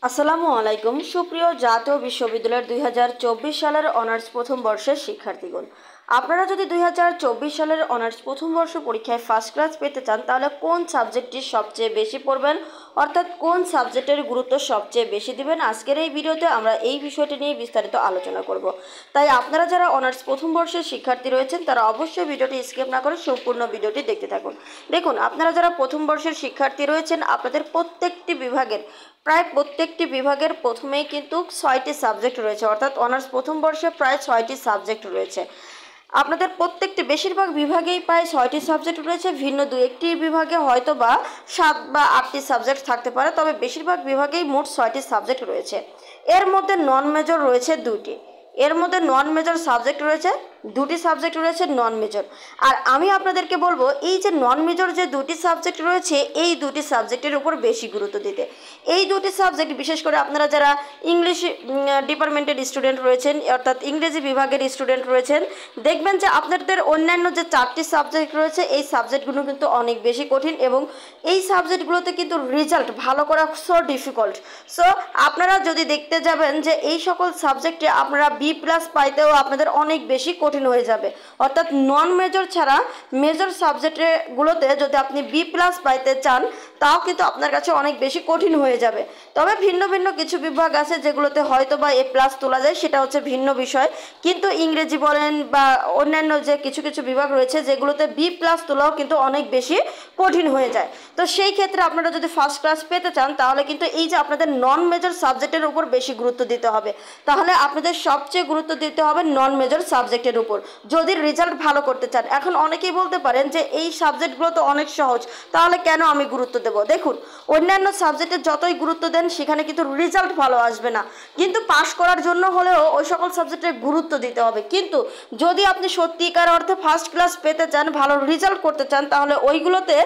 আসসালামু আলাইকুম সুপ্রিয় জাতীয় বিশ্ববিদ্যালয়ের 2024 সালের অনার্স প্রথম বর্ষের শিক্ষার্থীগণ, আপনারা যদি 2024 সালের অনার্স প্রথম বর্ষ পরীক্ষায় ফার্স্ট ক্লাস পেতে চান তাহলে কোন সাবজেক্টটি সবচেয়ে বেশি পড়বেন, অর্থাৎ কোন সাবজেক্টের গুরুত্ব সবচেয়ে বেশি দিবেন, আজকের এই ভিডিওতে আমরা এই বিষয়টি নিয়ে বিস্তারিত আলোচনা করব। তাই আপনারা যারা অনার্স প্রথম বর্ষের শিক্ষার্থী রয়েছেন তারা অবশ্যই ভিডিওটি স্কিপ না করে সম্পূর্ণ ভিডিওটি দেখতে থাকুন। দেখুন, আপনারা যারা প্রথম বর্ষের শিক্ষার্থী রয়েছেন আপনাদের প্রায় প্রত্যেকটি বিভাগের প্রথমেই কিন্তু 6টি সাবজেক্ট রয়েছে, অর্থাৎ অনার্স প্রথম বর্ষে প্রায় 6টি সাবজেক্ট রয়েছে। আপনাদের প্রত্যেকটি বেশিরভাগ বিভাগেই প্রায় 6টি সাবজেক্ট রয়েছে, ভিন্ন দু একটি বিভাগে হয়তো বা 7 বা 8টি সাবজেক্ট থাকতে পারে, তবে বেশিরভাগ বিভাগেই মোট 6টি সাবজেক্ট রয়েছে। এর মধ্যে নন মেজর রয়েছে দুটি, দুটি সাবজেক্ট রয়েছে নন মেজর। আর আমি আপনাদেরকে বলবো এই যে নন মেজর যে দুটি সাবজেক্ট রয়েছে এই দুটি সাবজেক্টের উপর বেশি গুরুত্ব দিতে। এই দুটি সাবজেক্ট বিশেষ করে আপনারা যারা ইংলিশ ডিপার্টমেন্টের স্টুডেন্ট রয়েছেন, অর্থাৎ ইংরেজি বিভাগের স্টুডেন্ট রয়েছেন, দেখবেন যে আপনাদের অন্যান্য যে 4টি সাবজেক্ট রয়েছে এই সাবজেক্টগুলো কিন্তু অনেক বেশি কঠিন এবং এই সাবজেক্টগুলোতে কিন্তু রেজাল্ট ভালো করা সো ডিফিকাল্ট। সো আপনারা যদি দেখতে যাবেন যে এই সকল সাবজেক্টে আপনারা B+ পাইতেও আপনাদের অনেক বেশি কঠিন হয়ে যাবে, অর্থাৎ নন মেজর ছাড়া মেজর সাবজেক্টগুলোতে যদি আপনি B+ পাইতে চান তাও কিন্তু আপনার কাছে অনেক বেশি কঠিন হয়ে যাবে। তবে ভিন্ন ভিন্ন কিছু বিভাগ আছে যেগুলোতে হয়তো বা A+ তোলা যায়, সেটা হচ্ছে ভিন্ন বিষয়, কিন্তু ইংরেজি বলেন বা অন্যান্য যে কিছু কিছু বিভাগ রয়েছে যেগুলোতে B+ তোলাও কিন্তু অনেক বেশি কঠিন হয়ে যায়। তো সেই ক্ষেত্রে আপনারা যদি ফার্স্ট ক্লাস পেতে চান তাহলে কিন্তু এই যে আপনাদের নন মেজর সাবজেক্টের উপর বেশি গুরুত্ব দিতে হবে, তাহলে আপনাদের সবচেয়ে গুরুত্ব দিতে হবে নন মেজর সাবজেক্টের উপর যদি রেজাল্ট ভালো করতে চান। এখন অনেকেই বলতে পারেন যে এই সাবজেক্টগুলো তো অনেক সহজ, তাহলে কেন আমি গুরুত্ব দেব? দেখুন, অন্যান্য সাবজেক্টে যতই গুরুত্ব দেন সেখানে কিন্তু রেজাল্ট ভালো আসবে না, কিন্তু পাশ করার জন্য হলেও ওই সকল সাবজেক্টে গুরুত্ব দিতে হবে। কিন্তু যদি আপনি সত্যিকার অর্থে ফার্স্ট ক্লাস পেতে চান, ভালো রেজাল্ট করতে চান, তাহলে ওইগুলোতে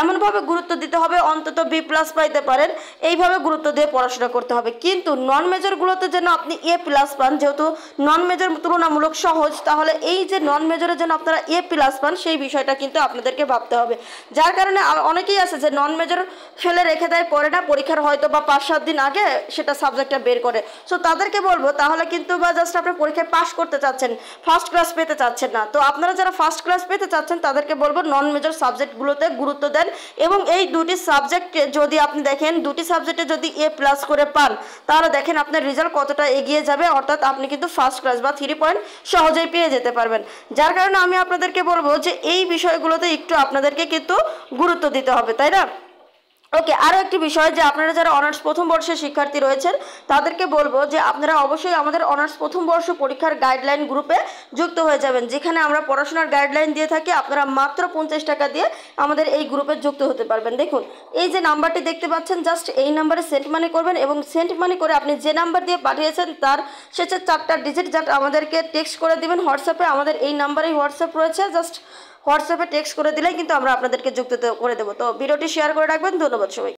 এমনভাবে গুরুত্ব দিতে হবে অন্তত B+ পাইতে পারেন, এইভাবে গুরুত্ব দিয়ে পড়াশোনা করতে হবে। কিন্তু নন মেজরগুলোতে যেন আপনি A+ পান, যেহেতু নন মেজর তুলনামূলক সহজ, তাহলে এই যে নন মেজরের জন্য আপনারা A+ পান সেই বিষয়টা কিন্তু আপনাদেরকে ভাবতে হবে। যার কারণে অনেকেই আছে যে নন মেজর ফেলে রেখে দেয়, পড়ে না, পরীক্ষার হয়তো বা 5-7 দিন আগে সেটা সাবজেক্টটা বের করে। সো তাদেরকে বলবো তাহলে কিন্তু বা জাস্ট আপনি পরীক্ষায় পাস করতে চাচ্ছেন, ফার্স্ট ক্লাস পেতে চাচ্ছেন না। তো আপনারা যারা ফার্স্ট ক্লাস পেতে চাচ্ছেন তাদেরকে বলবো নন মেজর সাবজেক্টগুলোতে গুরুত্ব দেন এবং এই দুটি সাবজেক্টে যদি আপনি দেখেন দুটি সাবজেক্টে যদি A+ করে পান তাহলে দেখেন আপনার রেজাল্ট কতটা এগিয়ে যাবে, অর্থাৎ আপনি কিন্তু ফার্স্ট ক্লাস বা 3 পয়েন্ট সহজেই পেয়ে যেতে পারবেন। যার কারণে আমি আপনাদেরকে বলবো যে এই বিষয়গুলোতে একটু আপনাদেরকে কিন্তু গুরুত্ব দিতে হবে, তাই না? ওকে, আরও একটি বিষয় যে আপনারা যারা অনার্স প্রথম বর্ষের শিক্ষার্থী রয়েছেন তাদেরকে বলবো যে আপনারা অবশ্যই আমাদের অনার্স প্রথম বর্ষ পরীক্ষার গাইডলাইন গ্রুপে যুক্ত হয়ে যাবেন, যেখানে আমরা পড়াশোনার গাইডলাইন দিয়ে থাকি। আপনারা মাত্র 50 টাকা দিয়ে আমাদের এই গ্রুপে যুক্ত হতে পারবেন। দেখুন, এই যে নাম্বারটি দেখতে পাচ্ছেন, জাস্ট এই নাম্বারে সেন্ড মানি করবেন এবং সেন্ড মানি করে আপনি যে নাম্বার দিয়ে পাঠিয়েছেন তার শেষের 4টা ডিজিট জাস্ট আমাদেরকে টেক্সট করে দিবেন হোয়াটসঅ্যাপে। আমাদের এই নাম্বারেই হোয়াটসঅ্যাপ রয়েছে, জাস্ট হোয়াটসঅ্যাপে টেক্সট করে দিলেই কিন্তু আমরা আপনাদেরকে যুক্ত করে দেবো। তো ভিডিওটি শেয়ার করে রাখবেন। ধন্যবাদ সবাই।